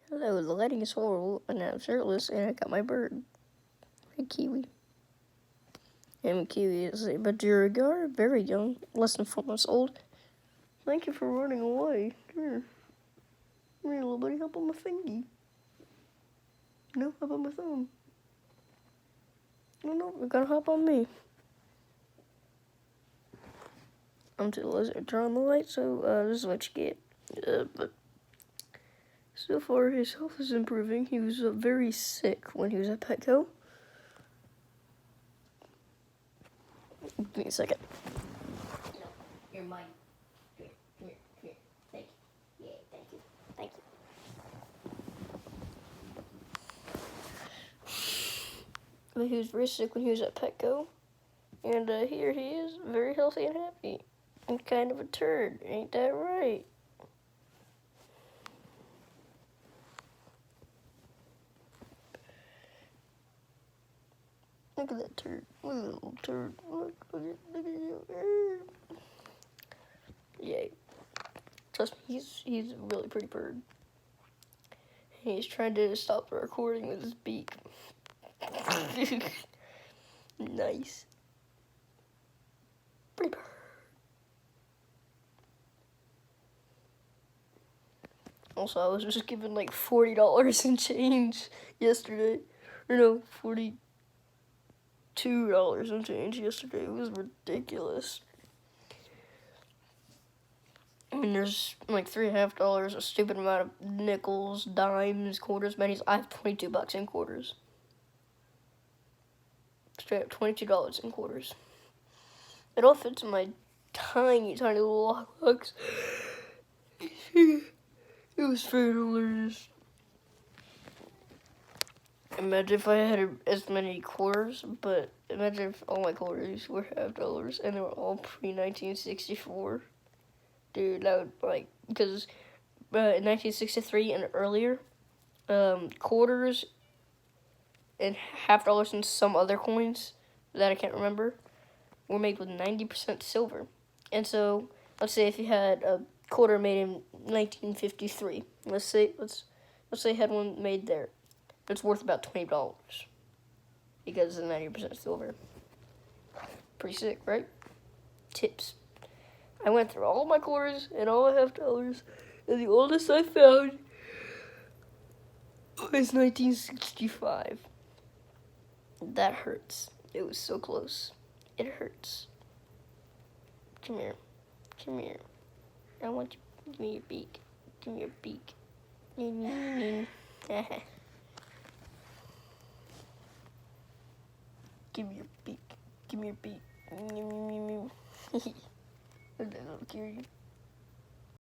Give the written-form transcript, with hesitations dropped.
Hello, the lighting is horrible, and I'm shirtless, and I got my bird. My kiwi. And kiwi is a madrigal, very young, less than 4 months old. Thank you for running away. Come here. Come here, little buddy. Hop on my fingy. No, hop on my thumb. No, you're gonna hop on me. I'm too lazy to turn on the light, so this is what you get. But so far, his health is improving. He was very sick when he was at Petco. Give me a second. No, you're mine. Come here. Thank you. Yeah, thank you. But he was very sick when he was at Petco. And here he is, very healthy and happy. And kind of a turd, ain't that right? Look at that turd. Look at that little turd. Look at you. Yay. Trust me, he's a really pretty bird. He's trying to stop the recording with his beak. Nice. Pretty bird. Also, I was just given like $40 in change yesterday. Or no, $42 in change yesterday. It was ridiculous. And there's like $3.50, a stupid amount of nickels, dimes, quarters, pennies. I have $22 in quarters. Straight up $22 in quarters. It all fits in my tiny little lockbox. It was very hilarious. Imagine if I had as many quarters, but imagine if all my quarters were $half and they were all pre-1964. Dude, that would, like, because in 1963 and earlier, quarters and $half and some other coins that I can't remember were made with 90% silver. And so, let's say if you had a quarter made in 1953, let's say you had one made there. It's worth about $20 because it's 90% silver. Pretty sick, right? Tips. I went through all my quarters and all my $half, and the oldest I found was 1965. That hurts. It was so close. It hurts. Come here. I want you. Give me your beak. Give me your beak. Give me your beak. Give me your beak. That little cutie.